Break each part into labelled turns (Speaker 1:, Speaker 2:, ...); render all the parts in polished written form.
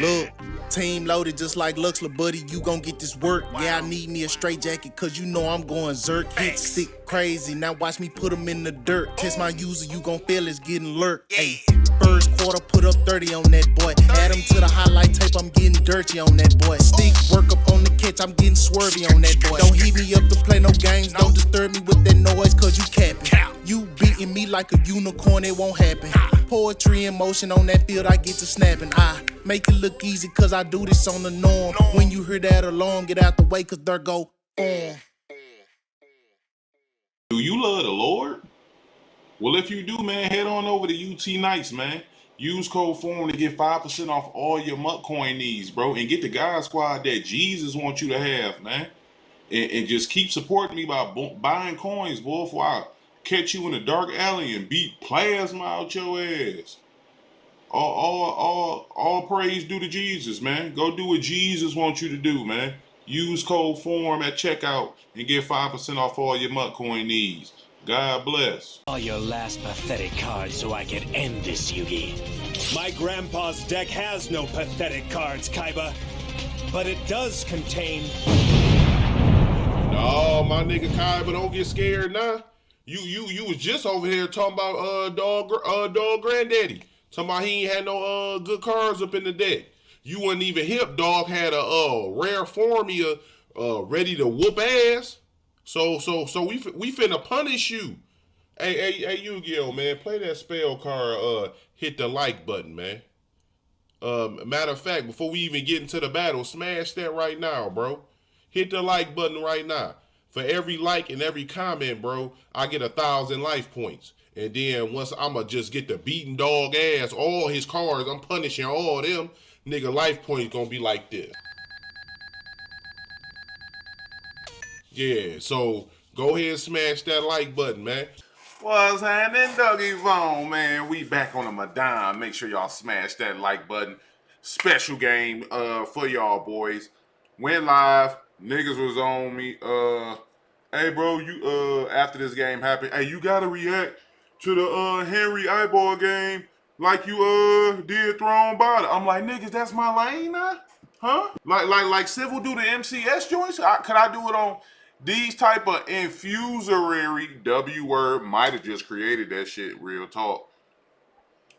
Speaker 1: Look, team loaded just like Luxler, buddy, you gon' get this work. Yeah, I need me a straight jacket, cause you know I'm going zerk. Hit stick crazy, now watch me put them in the dirt. Test my user, you gon' feel it's getting lurk. Ayy, first quarter, put up 30 on that boy. Add him to the highlight tape, I'm getting dirty on that boy. Stick work up on the catch, I'm getting swervy on that boy. Don't heat me up to play no games, don't disturb me with that noise, cause you capping. You beating me like a unicorn, it won't happen. Poetry in motion on that field, I get to snapping. I make it look easy, cause I do this on the norm. When you hear that alarm, get out the way, cause there go on.
Speaker 2: Do you love the Lord? Well, if you do, man, head on over to UT Nights, man. Use code FORM to get 5% off all your MUT coin needs, bro. And get the God Squad that Jesus wants you to have, man. And just keep supporting me by buying coins, boy, before I catch you in a dark alley and beat plasma out your ass. All praise due to Jesus, man. Go do what Jesus wants you to do, man. Use code FORM at checkout and get 5% off all your MUT coin needs. God bless.
Speaker 3: All your last pathetic cards so I can end this, Yugi. My grandpa's deck has no pathetic cards, Kaiba. But it does contain...
Speaker 4: No, my nigga Kaiba, don't get scared now. You was just over here talking about dog granddaddy. Talking about he ain't had no good cards up in the deck. You wasn't even hip, dog had a rare formula ready to whoop ass. So we finna punish you. Hey, Yu-Gi-Oh, man, play that spell card, hit the like button, man. Matter of fact, before we even get into the battle, smash that right now, bro. Hit the like button right now. For every like and every comment, bro, I get 1,000 life points. And then once I'ma just get the beating dog ass, all his cards, I'm punishing all of them, nigga, life points gonna be like this. Yeah, so go ahead and smash that like button, man.
Speaker 2: What's happening, Dougie Vaughn, man? We back on the Madonna. Make sure y'all smash that like button. Special game for y'all boys. Went live. Niggas was on me. Hey bro, you after this game happened, hey, you gotta react to the Henry eyeball game like you did Throne Body. I'm like, niggas, that's my lane now? Huh? Like Civil do the MCS joints? Could I do it on these type of infusory W word? Might have just created that shit, real talk.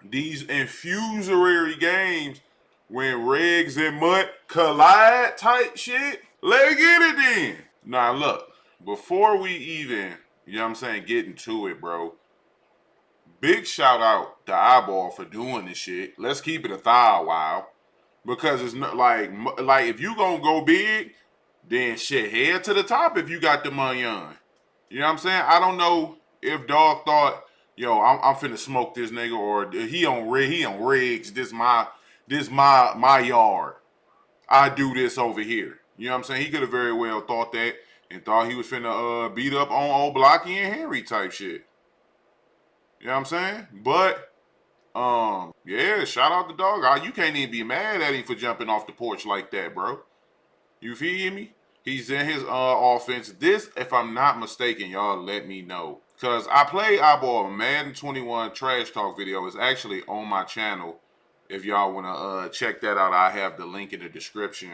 Speaker 2: These infusory games when regs and MUT collide type shit. Let's get it then. Now look, before we even, you know what I'm saying, get into it, bro. Big shout out to Eyeball for doing this shit. Let's keep it a while. Because it's not like if you gonna go big, then shit, head to the top if you got the money on. You know what I'm saying? I don't know if Dog thought, yo, I'm finna smoke this nigga, or he on rigs. This my yard. I do this over here. You know what I'm saying? He could have very well thought that and thought he was finna beat up on old Blocky and Henry type shit. You know what I'm saying? But yeah, shout out the dog. You can't even be mad at him for jumping off the porch like that, bro. You feel me? He's in his offense. This, if I'm not mistaken, y'all let me know. Because I played Eyeball Madden 21 Trash Talk video. It's actually on my channel. If y'all want to check that out, I have the link in the description.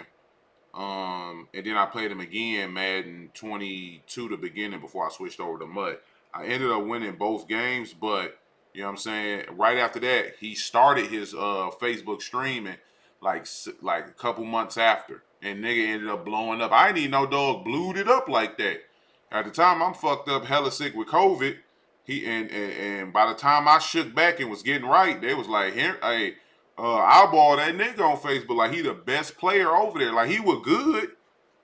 Speaker 2: And then I played him again, Madden 22, the beginning, before I switched over to MUT. I ended up winning both games, but you know what I'm saying? Right after that, he started his Facebook streaming like a couple months after. And nigga ended up blowing up. I didn't even know dog blew it up like that. At the time, I'm fucked up, hella sick with COVID. And by the time I shook back and was getting right, they was like, hey, eyeball that nigga on Facebook. Like, he the best player over there. Like, he was good.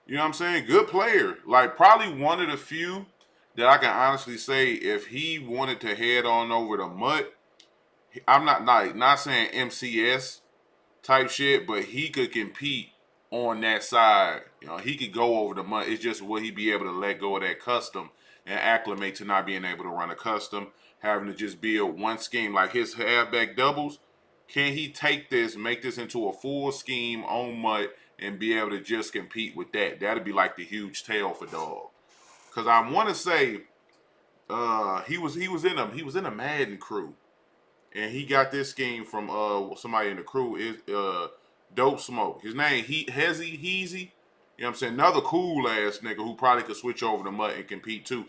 Speaker 2: You know what I'm saying? Good player. Like, probably one of the few that I can honestly say, if he wanted to head on over to MUT, I'm not saying MCS type shit, but he could compete on that side. You know, he could go over to MUT. It's just will he be able to let go of that custom and acclimate to not being able to run a custom, having to just build one scheme like his halfback doubles. Can he take this, make this into a full scheme on MUT and be able to just compete with that? That'd be like the huge tail for dog. Cause I want to say he was in a Madden crew, and he got this scheme from somebody in the crew. Dope Smoke. His name Heezy. You know what I'm saying? Another cool ass nigga who probably could switch over to Mutt and compete too.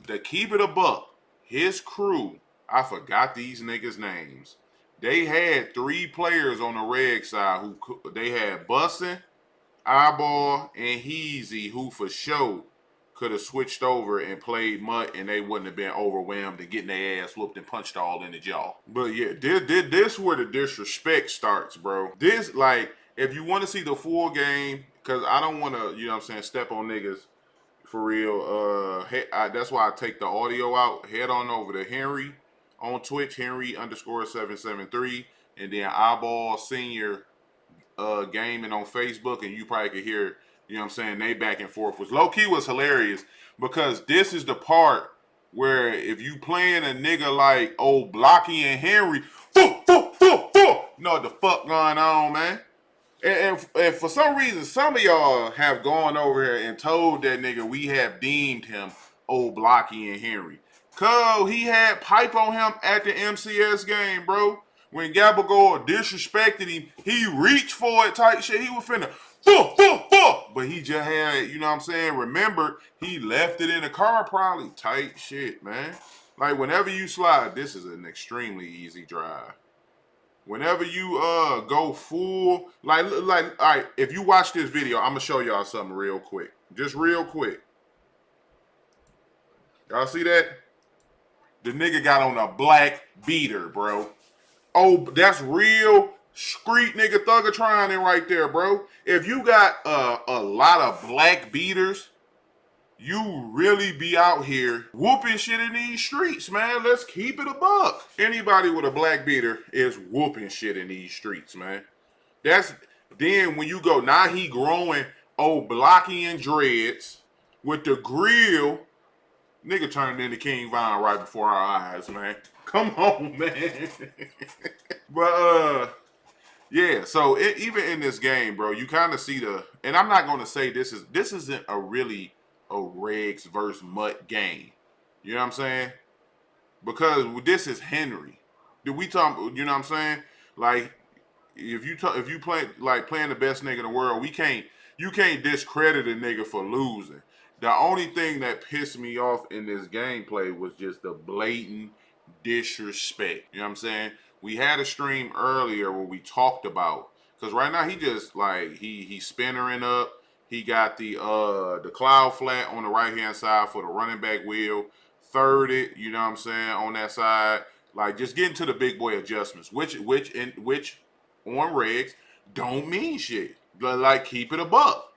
Speaker 2: To keep it a buck, his crew, I forgot these niggas' names. They had 3 players on the reg side who they had Bussin', Eyeball, and Heezy, who for sure could have switched over and played Mutt, and they wouldn't have been overwhelmed and getting their ass whooped and punched all in the jaw. But yeah, this where the disrespect starts, bro. This, like, if you want to see the full game, because I don't want to, you know what I'm saying, step on niggas for real. That's why I take the audio out. Head on over to Henry on Twitch, Henry_773, and then Eyeball Senior gaming on Facebook, and you probably could hear, you know what I'm saying, they back and forth. Was low key was hilarious because this is the part where if you playing a nigga like old Blocky and Henry, know what the fuck going on, man. And for some reason, some of y'all have gone over here and told that nigga we have deemed him old Blocky and Henry. Cause he had pipe on him at the MCS game, bro. When Gabagol disrespected him, he reached for it type shit. He was finna, but he just had, you know what I'm saying, remember, he left it in the car probably type shit, man. Like, whenever you slide, this is an extremely easy drive. Whenever you go full, like, all right, if you watch this video, I'm gonna show y'all something real quick. Just real quick. Y'all see that? The nigga got on a black beater, bro. Oh, that's real street nigga thuggatron right there, bro. If you got a lot of black beaters, you really be out here whooping shit in these streets, man. Let's keep it a buck. Anybody with a black beater is whooping shit in these streets, man. That's then when you go, now he growing old Blocky and dreads with the grill. Nigga turned into King Von right before our eyes, man. Come on, man. But yeah, so even in this game, bro, you kind of see the, and I'm not gonna say this isn't a really a Regs versus Mutt game. You know what I'm saying? Because this is Henry. Did we talk? You know what I'm saying? Like, if you play like playing the best nigga in the world, you can't discredit a nigga for losing. The only thing that pissed me off in this gameplay was just the blatant disrespect. You know what I'm saying? We had a stream earlier where we talked about, because right now he just like he's spinnering up. He got the cloud flat on the right hand side for the running back wheel, thirded, you know what I'm saying, on that side. Like, just getting to the big boy adjustments, which on regs don't mean shit. Like, keep it a buck.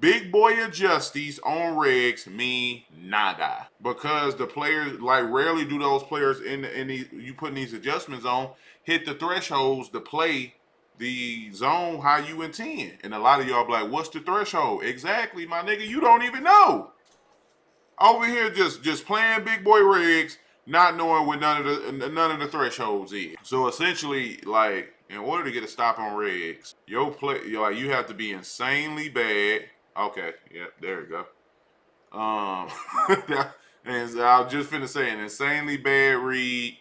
Speaker 2: Big boy adjusties on regs mean nada, because the players, like, rarely do those players in these, you putting these adjustments on, hit the thresholds to play the zone how you intend. And a lot of y'all be like, what's the threshold? Exactly, my nigga, you don't even know. Over here just playing big boy regs, not knowing what none of the thresholds is. So essentially, like, in order to get a stop on regs, you have to be insanely bad. Okay, yeah, there we go. And I was just finna say an insanely bad read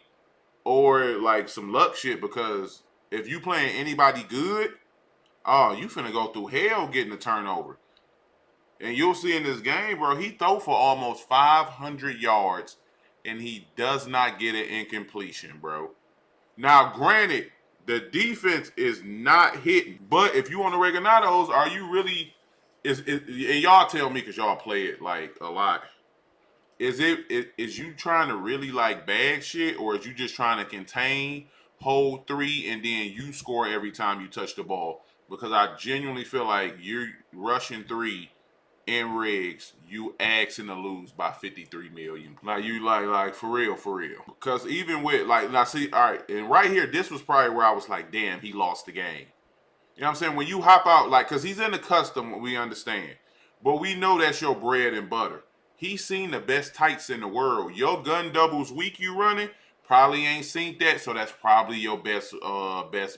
Speaker 2: or like some luck shit, because if you playing anybody good, oh, you finna go through hell getting a turnover. And you'll see in this game, bro, he throw for almost 500 yards and he does not get an incompletion, bro. Now, granted, the defense is not hitting, but if you on the Reganados, are you really... and y'all tell me, because y'all play it like a lot. Is you trying to really like bag shit, or is you just trying to contain, hold 3, and then you score every time you touch the ball? Because I genuinely feel like you're rushing 3 in regs, you asking to lose by 53 million. Like, you like for real. Because even with like, now see, all right, and right here, this was probably where I was like, damn, he lost the game. You know what I'm saying? When you hop out, like, because he's in the custom, we understand. But we know that's your bread and butter. He's seen the best tights in the world. Your gun doubles weak you running, probably ain't seen that, so that's probably your best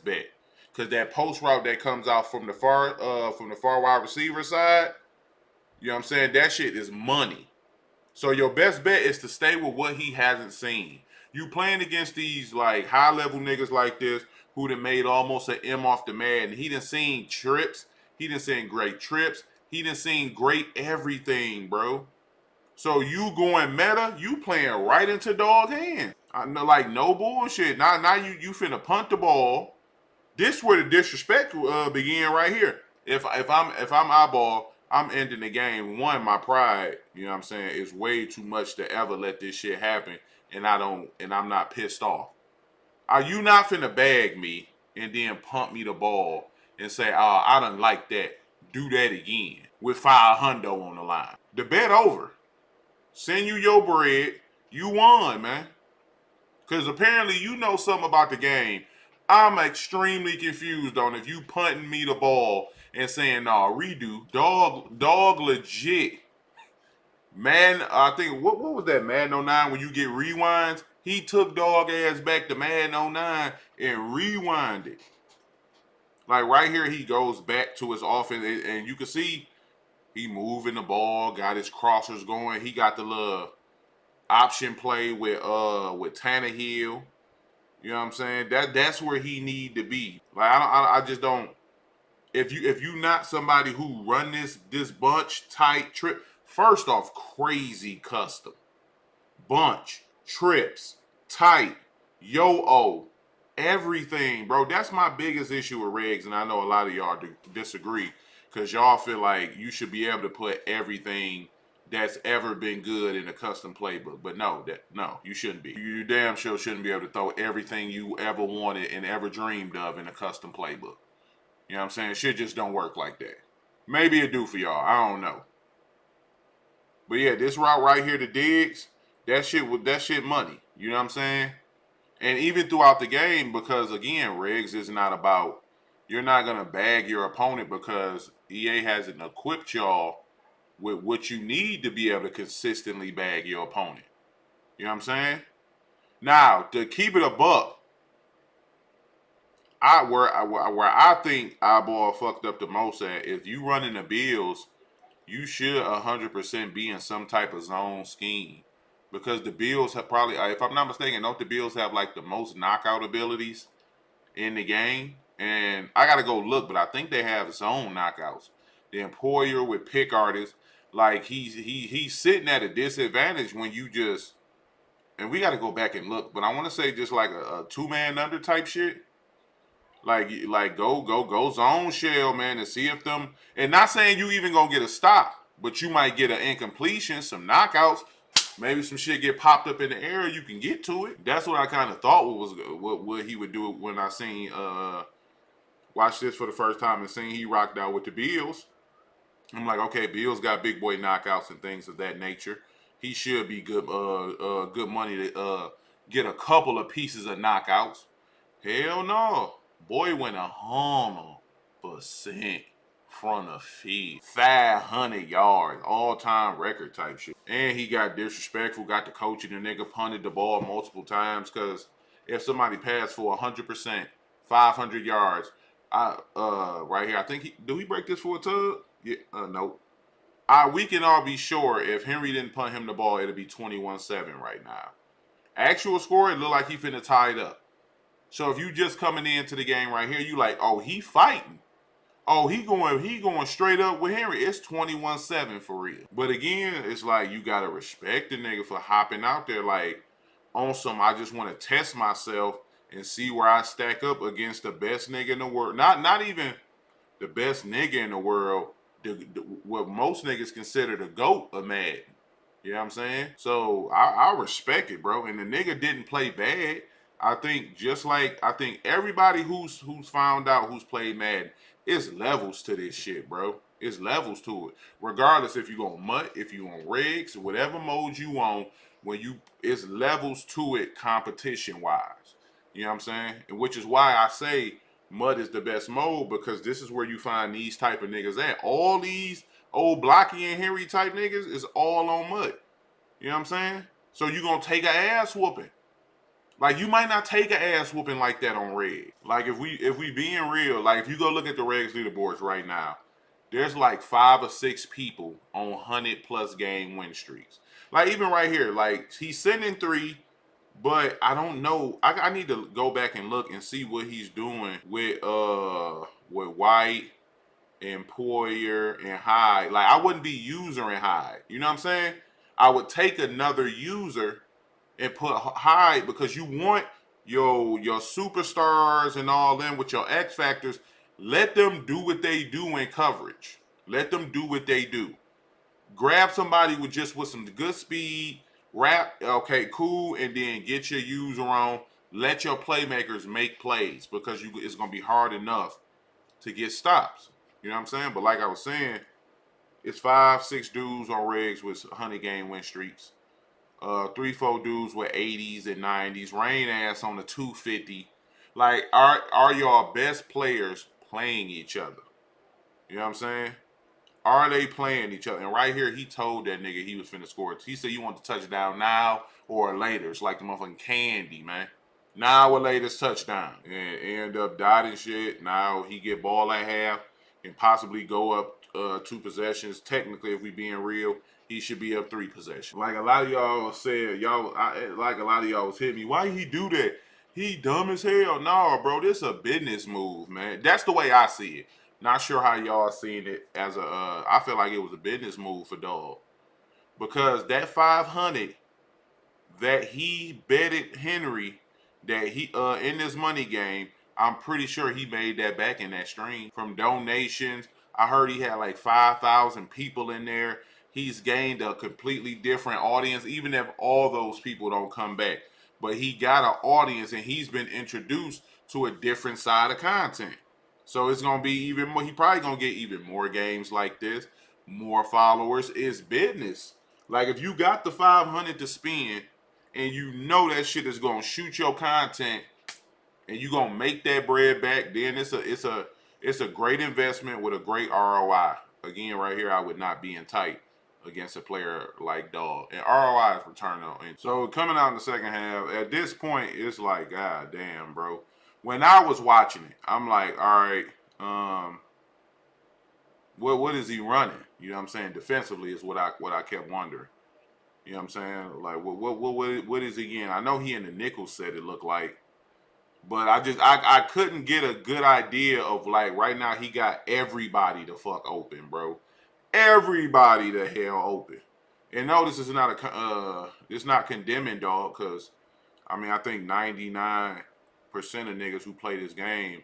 Speaker 2: bet. Because that post route that comes out from the far wide receiver side, you know what I'm saying? That shit is money. So your best bet is to stay with what he hasn't seen. You playing against these like high level niggas like this, who done made almost an M off the Madden. He done seen trips. He done seen great trips. He done seen great everything, bro. So you going meta, you playing right into dog hands. I know, like, no bullshit. Now you finna punt the ball. This where the disrespect begin right here. If I'm eyeball, I'm ending the game. One, my pride, you know what I'm saying, is way too much to ever let this shit happen, and I'm not pissed off. Are you not finna bag me and then pump me the ball and say, oh, I done like that. Do that again with 500 on the line. The bet over. Send you your bread. You won, man. Because apparently you know something about the game. I'm extremely confused on if you punting me the ball and saying, nah, redo. Dog legit. Man, I think, what was that, Madden 09, when you get rewinds? He took dog ass back to Madden 09 and rewinded. Like right here, he goes back to his offense, and you can see he moving the ball, got his crossers going. He got the little option play with Tannehill. You know what I'm saying? That's where he need to be. Like I just don't. If you not somebody who run this bunch tight trip, first off, crazy custom bunch trips tight yo everything, bro. That's my biggest issue with regs, and I know a lot of y'all disagree because y'all feel like you should be able to put everything that's ever been good in a custom playbook. But no, you shouldn't be. You damn sure shouldn't be able to throw everything you ever wanted and ever dreamed of in a custom playbook. You know what I'm saying? Shit just don't work like that. Maybe it do for y'all. I don't know. But yeah, this route right here, the digs, that shit money. You know what I'm saying? And even throughout the game, because again, regs is not about, you're not gonna bag your opponent because EA hasn't equipped y'all with what you need to be able to consistently bag your opponent. You know what I'm saying? Now, to keep it a buck, where I think eyeball fucked up the most at, if you running the Bills, you should 100% be in some type of zone scheme. Because the Bills have probably, if I'm not mistaken, don't the Bills have like the most knockout abilities in the game? And I gotta go look, but I think they have zone knockouts. The Employer with pick artists, like he's sitting at a disadvantage when you just, and we gotta go back and look, but I want to say just like a 2-man under type shit. Like go zone shell, man, and see if them, and not saying you even gonna get a stop, but you might get an incompletion, some knockouts, maybe some shit get popped up in the air, you can get to it. That's what I kind of thought what he would do when I seen watch this for the first time and seen he rocked out with the Bills. I'm like, okay, Bills got big boy knockouts and things of that nature. He should be good money to get a couple of pieces of knockouts. Hell no. Boy went 100% from the field. 500 yards, all-time record type shit. And he got disrespectful, got the coach, and the nigga punted the ball multiple times because if somebody passed for 100%, 500 yards, right here, I think do he break this for a tug? Yeah, nope. We can all be sure if Henry didn't punt him the ball, it'll be 21-7 right now. Actual score, it look like he finna tie it up. So if you just coming into the game right here, you like, oh, he fighting. Oh, he going straight up with Henry. It's 21-7 for real. But again, it's like you gotta respect the nigga for hopping out there like on some, I just want to test myself and see where I stack up against the best nigga in the world. Not even the best nigga in the world, what most niggas consider the GOAT of Madden. You know what I'm saying? So I respect it, bro. And the nigga didn't play bad. I think everybody who's found out who's played Madden, it's levels to this shit, bro. It's levels to it. Regardless if you on MUT, if you on regs, whatever mode you on, it's levels to it competition wise. You know what I'm saying? And which is why I say MUT is the best mode, because this is where you find these type of niggas at. All these old Blocky and Henry type niggas is all on MUT. You know what I'm saying? So you gonna take an ass whooping. Like, you might not take an ass whooping like that on Reg. Like, if we being real, like, if you go look at the Regs leaderboards right now, there's like 5 or 6 people on 100+ game win streaks. Like, even right here, like, he's sitting in 3, But I don't know. I need to go back and look and see what he's doing with White and Poyer and Hyde. Like I wouldn't be user and Hyde. You know what I'm saying? I would take another user and put Hyde because you want your superstars and all them with your X factors. Let them do what they do in coverage. Let them do what they do. Grab somebody with some good speed, wrap, okay, cool, and then get your user on. Let your playmakers make plays because it's gonna be hard enough to get stops. You know what I'm saying? But like I was saying, it's 5, 6 dudes on rigs with 100-game win streaks. 3, 4 dudes with 80s and 90s. Rain ass on the 250. Like, are y'all best players playing each other? You know what I'm saying? Are they playing each other? And right here, he told that nigga he was finna score. He said you want the touchdown now or later. It's like the motherfucking candy, man. Now or later, touchdown. And end up dotting shit. Now he get ball at half and possibly go up 2 possessions. Technically, if we being real, he should be up 3 possessions. Like a lot of y'all said, like a lot of y'all was hitting me. Why he do that? He dumb as hell. No, bro, this a business move, man. That's the way I see it. Not sure how y'all seen it as a. I feel like it was a business move for Dog because that 500 that he betted Henry that he in this money game, I'm pretty sure he made that back in that stream from donations. I heard he had like 5,000 people in there. He's gained a completely different audience, even if all those people don't come back. But he got an audience and he's been introduced to a different side of content. So it's gonna be even more. He probably gonna get even more games like this, more followers. It's business. Like if you got the 500 to spend and you know that shit is gonna shoot your content and you gonna make that bread back, then it's a great investment with a great ROI. Again, right here, I would not be in tight against a player like Dog. And ROI is return on. And so coming out in the second half, at this point, it's like, God damn, bro. When I was watching it, I'm like, all right, what is he running? You know what I'm saying? Defensively is what I kept wondering. You know what I'm saying? Like, what is he again? I know he in the nickel set, it looked like. But I couldn't get a good idea of, like, right now he got everybody the fuck open, bro. Everybody the hell open. And no, this is not it's not condemning Dog, because, I mean, I think 99% of niggas who play this game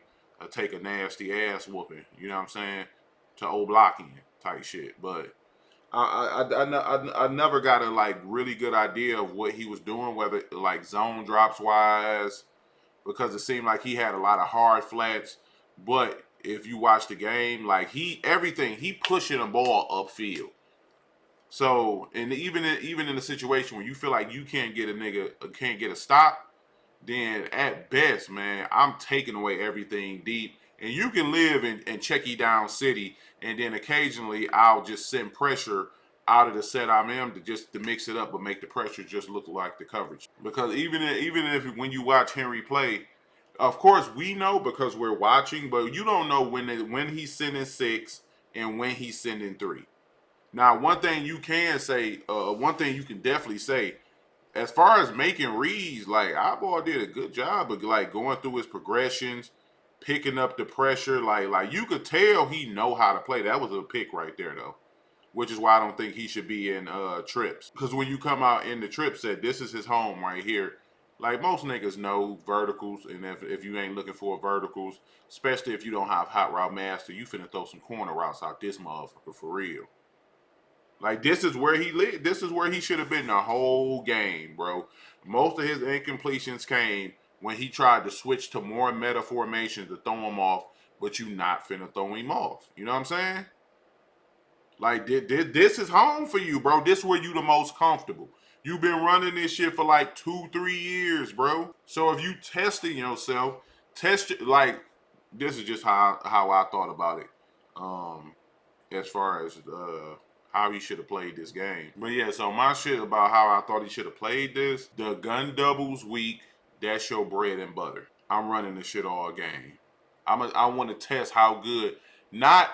Speaker 2: take a nasty ass whooping, you know what I'm saying, to old blocking type shit. But I never got a like really good idea of what he was doing, whether like zone drops wise, because it seemed like he had a lot of hard flats. But if you watch the game, like he pushing the ball upfield. So, and even in a situation where you feel like you can't get a stop, then at best, man, I'm taking away everything deep. And you can live in checky down city, and then occasionally I'll just send pressure out of the set I'm in to mix it up, but make the pressure just look like the coverage. Because even if when you watch Henry play, of course we know because we're watching, but you don't know when he's sending 6 and when he's sending 3. Now, one thing you can definitely say, as far as making reads, like Eyeball did a good job of like going through his progressions, picking up the pressure. Like you could tell he know how to play. That was a pick right there though, which is why I don't think he should be in trips. Because when you come out in the trip set, this is his home right here. Like most niggas know verticals, and if you ain't looking for verticals, especially if you don't have hot route master, you finna throw some corner routes out this motherfucker for real. Like this is where he lived. This is where he should have been the whole game, bro. Most of his incompletions came when he tried to switch to more meta formations to throw him off, but you not finna throw him off. You know what I'm saying? Like this is home for you, bro. This is where you the most comfortable. You've been running this shit for like 2-3 years, bro. So if you testing yourself, like this is just how I thought about it. As far as how he should have played this game. But yeah, so my shit about how I thought he should have played this, the gun doubles weak, that's your bread and butter. I'm running this shit all game. I want to test how good, not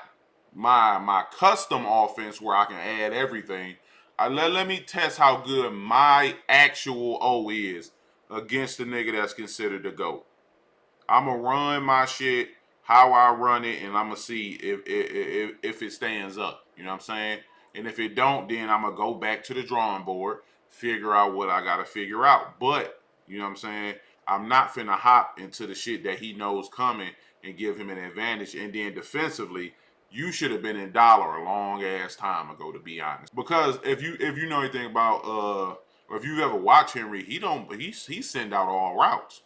Speaker 2: my custom offense where I can add everything. Let me test how good my actual O is against the nigga that's considered the GOAT. I'm going to run my shit how I run it, and I'm going to see if it stands up. You know what I'm saying? And if it don't, then I'm going to go back to the drawing board, figure out what I got to figure out. But, you know what I'm saying? I'm not finna hop into the shit that he knows coming and give him an advantage. And then defensively, you should have been in dollar a long ass time ago, to be honest. Because if you know anything about or if you ever watch Henry, he send out all routes.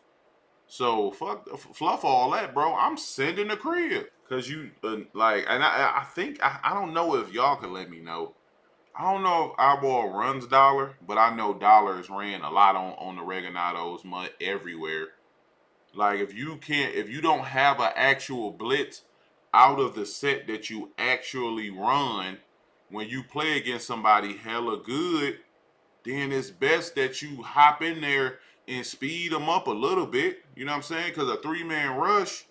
Speaker 2: So fluff all that, bro. I'm sending the crib because you like, and I think I don't know if y'all can let me know. I don't know if Eyeball runs dollar, but I know dollars ran a lot on the Reganados, mud everywhere. Like if you don't have an actual blitz out of the set that you actually run when you play against somebody hella good, then it's best that you hop in there and speed them up a little bit. You know what I'm saying? Because a 3-man rush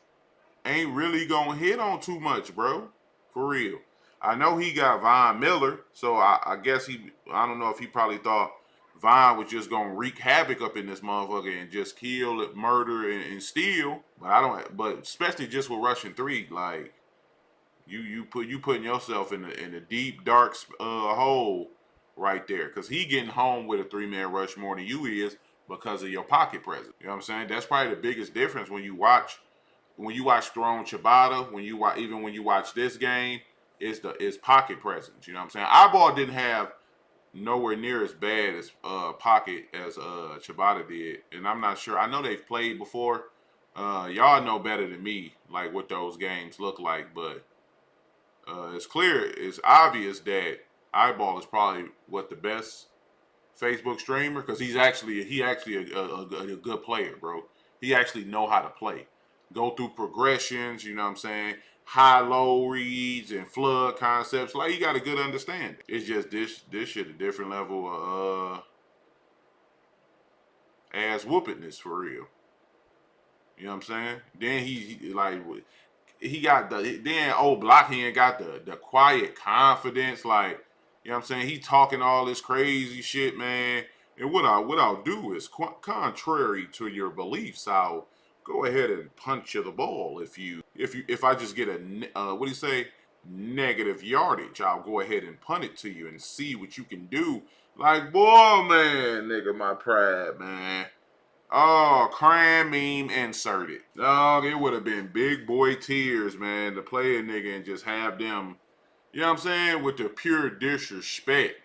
Speaker 2: ain't really gonna hit on too much, bro. For real. I know he got Von Miller, so I guess I don't know if he probably thought Von was just gonna wreak havoc up in this motherfucker and just kill, murder, and steal. But especially just with rushing 3, like you putting yourself in a deep dark hole right there, because he getting home with a 3-man rush more than you is because of your pocket presence. You know what I'm saying? That's probably the biggest difference when you watch Throne Chibata, when you watch this game, is pocket presence. You know what I'm saying? Eyeball didn't have nowhere near as bad as pocket as Chibata did, and I'm not sure. I know they've played before. Y'all know better than me, like what those games look like, but it's obvious that Eyeball is probably the best Facebook streamer, because he actually a good player, bro. He actually know how to play, go through progressions. You know what I'm saying? High low reads and flood concepts. Like, he got a good understanding. It's just this shit a different level of ass whoopingness for real. You know what I'm saying? Then he got old Blockhead got the quiet confidence, like, you know what I'm saying? He talking all this crazy shit, man. And what I'll do is, contrary to your beliefs, I'll go ahead and punch you the ball. If I just get a what do you say, negative yardage, I'll go ahead and punt it to you and see what you can do. Like, boy, man, nigga, my pride, man. Oh, crying meme inserted. Dog, it would have been big boy tears, man, to play a nigga and just have them, you know what I'm saying, with the pure disrespect.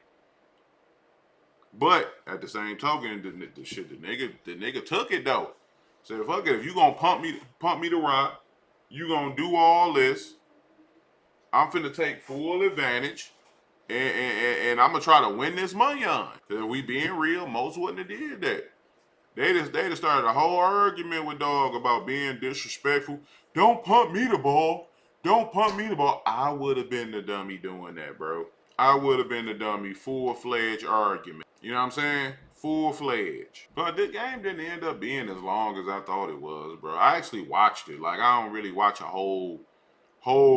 Speaker 2: But at the same token, the nigga took it though. Said, fuck it, if you gonna pump me to rock, you gonna do all this, I'm finna take full advantage, and I'm gonna try to win this money on. Cause if we being real, most wouldn't have did that. They just started a whole argument with dog about being disrespectful. Don't pump me the ball. Don't pump me the ball. I would have been the dummy doing that, bro. I would have been the dummy. Full-fledged argument. You know what I'm saying? Full-fledged. But the game didn't end up being as long as I thought it was, bro. I actually watched it. Like, I don't really watch a whole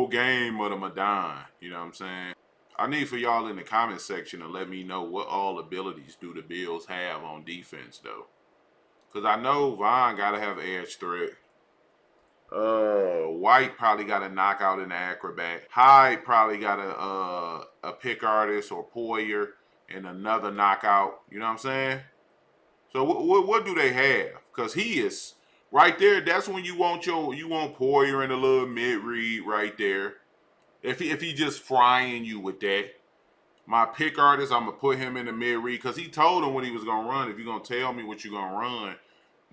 Speaker 2: game of the Madon. You know what I'm saying? I need for y'all in the comment section to let me know what all abilities do the Bills have on defense, though. Because I know Von got to have edge threat. White probably got a knockout in the acrobat. Hyde probably got a pick artist or Poyer and another knockout. You know what I'm saying? So what do they have? Because he is right there. That's when you want Poyer in a little mid read right there. If he just frying you with that. My pick artist, I'm going to put him in the mid-read, because he told him what he was going to run. If you're going to tell me what you're going to run,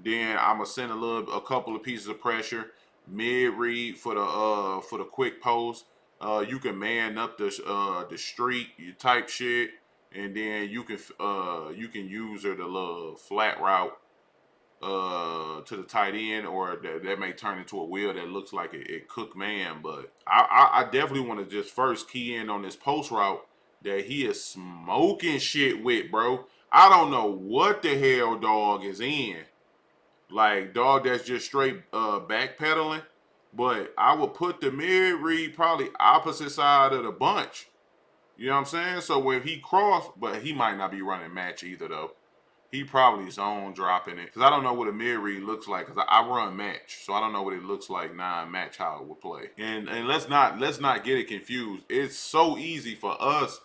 Speaker 2: then I'm going to send a couple of pieces of pressure, mid-read for the quick post. You can man up the street, you type shit, and then you can use her the little flat route to the tight end, or that may turn into a wheel that looks like it cook man. But I definitely want to just first key in on this post route that he is smoking shit with, bro. I don't know what the hell dog is in. Like, dog that's just straight backpedaling. But I would put the mid-read probably opposite side of the bunch. You know what I'm saying? So when he crossed, but he might not be running match either, though. he probably zone dropping it. Because I don't know what a mid-read looks like. Because I run match. So I don't know what it looks like non-match how it would play. And let's not get it confused. It's so easy for us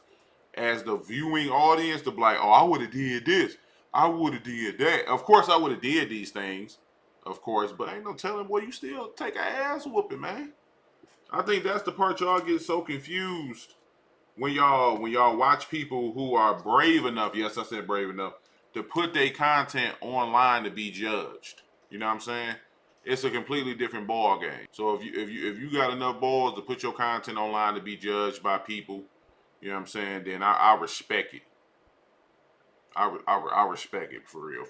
Speaker 2: as the viewing audience to be like, oh, I would have did this. I would have did that. Of course, I would have did these things. Of course. But ain't no telling, boy, you still take an ass whooping, man. I think that's the part y'all get so confused when y'all watch people who are brave enough, yes, I said brave enough, to put their content online to be judged. You know what I'm saying? It's a completely different ball game. So if you got enough balls to put your content online to be judged by people, you know what I'm saying, then I respect it. I respect it for real.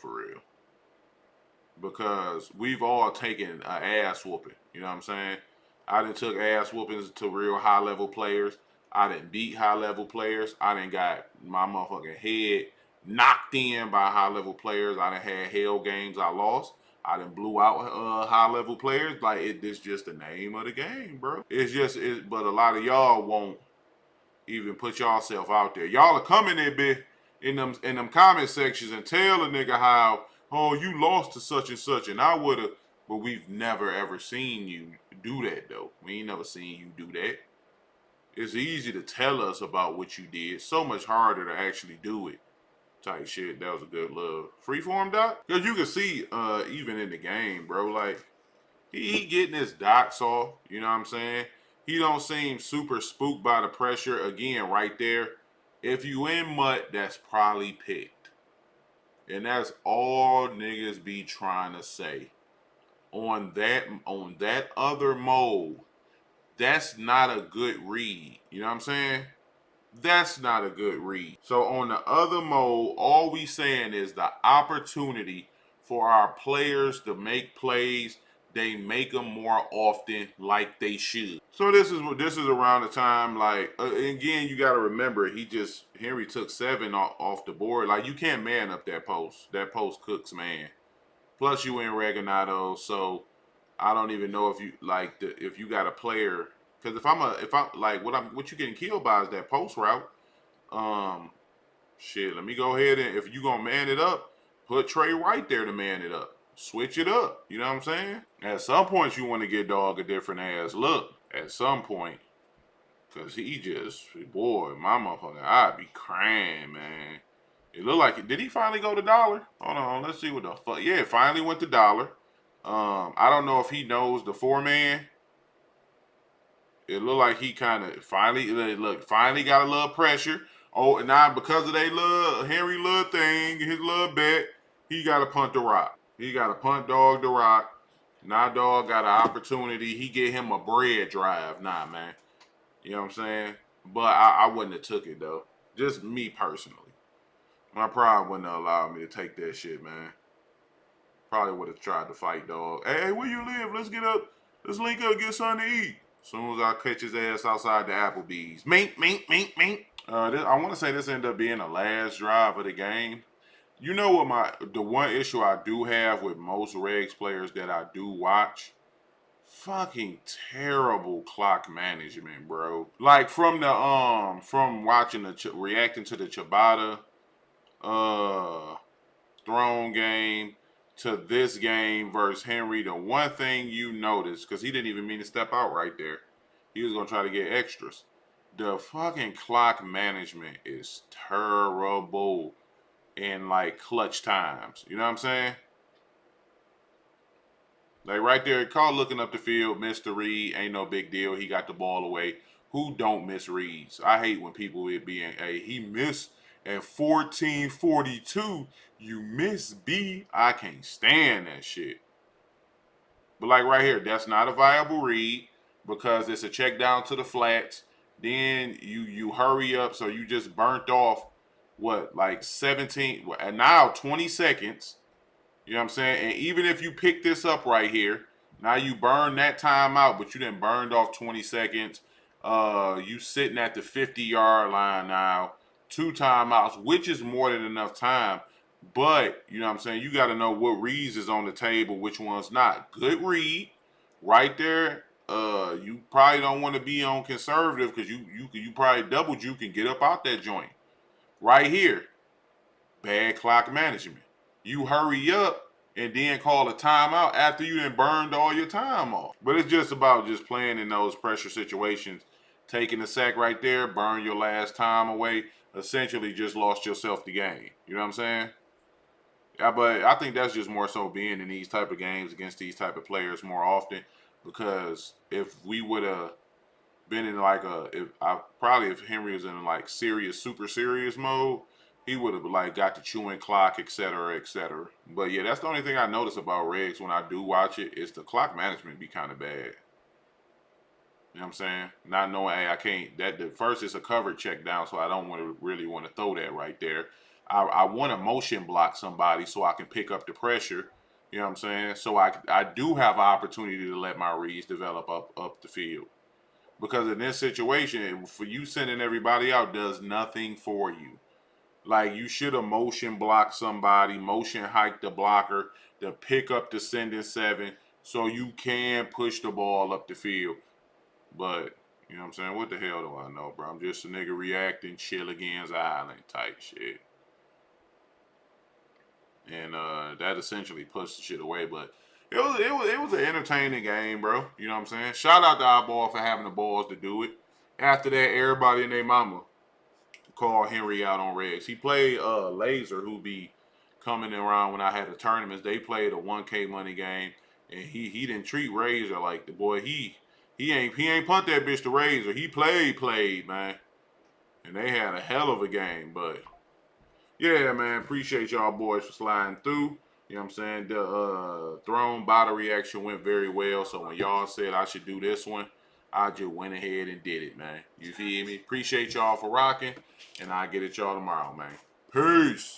Speaker 2: Because we've all taken an ass whooping. You know what I'm saying? I done took ass whoopings to real high level players. I done beat high level players. I done got my motherfucking head knocked in by high level players. I done had hell games I lost. I done blew out high level players. Like it's just the name of the game, bro. But a lot of y'all won't even put yourself out there. Y'all are coming there, bit in them comment sections and tell a nigga how, oh, you lost to such and such, and I would have. But we've never ever seen you do that though. We ain't never seen you do that. It's easy to tell us about what you did. So much harder to actually do it. Type shit. That was a good little freeform dot. Because you can see, even in the game, bro, like, he getting his dots off. You know what I'm saying? He don't seem super spooked by the pressure. Again, right there. If you in mud, that's probably picked. And that's all niggas be trying to say. On that other mode, that's not a good read. You know what I'm saying? That's not a good read. So on the other mode, all we saying is the opportunity for our players to make plays, they make them more often like they should. So this is around the time, like, again, you got to remember, Henry took 7 off the board. Like, you can't man up that post. That post cooks, man. Plus you in Reganado, so I don't even know if you got a player, because what you getting killed by is that post route. Shit, let me go ahead and if you gonna man it up, put Trey right there to man it up. Switch it up. You know what I'm saying? At some point you want to get dog a different ass look. At some point. Cause he just, boy, my motherfucker, I'd be crying, man. It looked like it. Did he finally go to dollar? Hold on, let's see what the fuck. Yeah, it finally went to dollar. I don't know if he knows the 4-man. It looked like he kind of finally got a little pressure. Oh, and now because of Henry little thing, his little bet, he got to punt the rock. He got to punt dog the rock. Now dog got an opportunity. He get him a bread drive. Nah, man. You know what I'm saying? But I wouldn't have took it though. Just me personally. My pride wouldn't have allowed me to take that shit, man. Probably would have tried to fight, dog. Hey, where you live? Let's get up. Let's link up, get something to eat. As soon as I catch his ass outside the Applebee's. Mink. I want to say this ended up being the last drive of the game. You know what the one issue I do have with most Regs players that I do watch? Fucking terrible clock management, bro. Like from watching reacting to the Ciabatta throne game to this game versus Henry, the one thing you notice, because he didn't even mean to step out right there, he was gonna try to get extras. The fucking clock management is terrible in like clutch times. You know what I'm saying? Like right there, call looking up the field, missed the read, ain't no big deal. He got the ball away. Who don't miss reads? I hate when people it being, hey, he missed at 14:42. You miss B. I can't stand that shit. But like right here, that's not a viable read because it's a check down to the flats. Then you hurry up, so you just burnt off like 17 and now 20 seconds. You know what I'm saying? And even if you pick this up right here, now you burn that time out, but you done burned off 20 seconds. You sitting at the 50-yard line now, 2 timeouts, which is more than enough time. But, you know what I'm saying, you got to know what reads is on the table, which one's not. Good read right there. You probably don't want to be on conservative because you probably double juke and get up out that joint. Right here, bad clock management. you hurry up and then call a timeout after you done burned all your time off. But it's just about just playing in those pressure situations, taking a sack right there, burn your last time away, essentially just lost yourself the game. You know what I'm saying? Yeah, but I think that's just more so being in these type of games against these type of players more often, because if we would have been in like if Henry was in like serious, super serious mode, he would have like got the chewing clock, et cetera, et cetera. But yeah, that's the only thing I notice about Regs when I do watch it is the clock management be kind of bad. You know what I'm saying? Not knowing, hey, I can't. That the first is a cover check down, so I don't really want to throw that right there. I want to motion block somebody so I can pick up the pressure. You know what I'm saying? So I do have an opportunity to let my reads develop up the field. Because in this situation, for you sending everybody out does nothing for you. Like you should have motion blocked somebody, motion hike the blocker to pick up the sending seven so you can push the ball up the field. But you know what I'm saying? What the hell do I know, bro? I'm just a nigga reacting, chill against island type shit. And that essentially pushed the shit away. But it was an entertaining game, bro. You know what I'm saying? Shout out to Eyeball for having the balls to do it. After that, everybody and their mama called Henry out on Regs. He played Laser, who be coming around when I had the tournaments. They played a 1K money game, and he didn't treat Razor like the boy. He ain't punt that bitch to Razor. He played, man. And they had a hell of a game, but yeah, man, appreciate y'all boys for sliding through. You know what I'm saying? The Throne bottle reaction went very well. So when y'all said I should do this one, I just went ahead and did it, man. You feel me? Appreciate y'all for rocking, and I'll get at y'all tomorrow, man. Peace.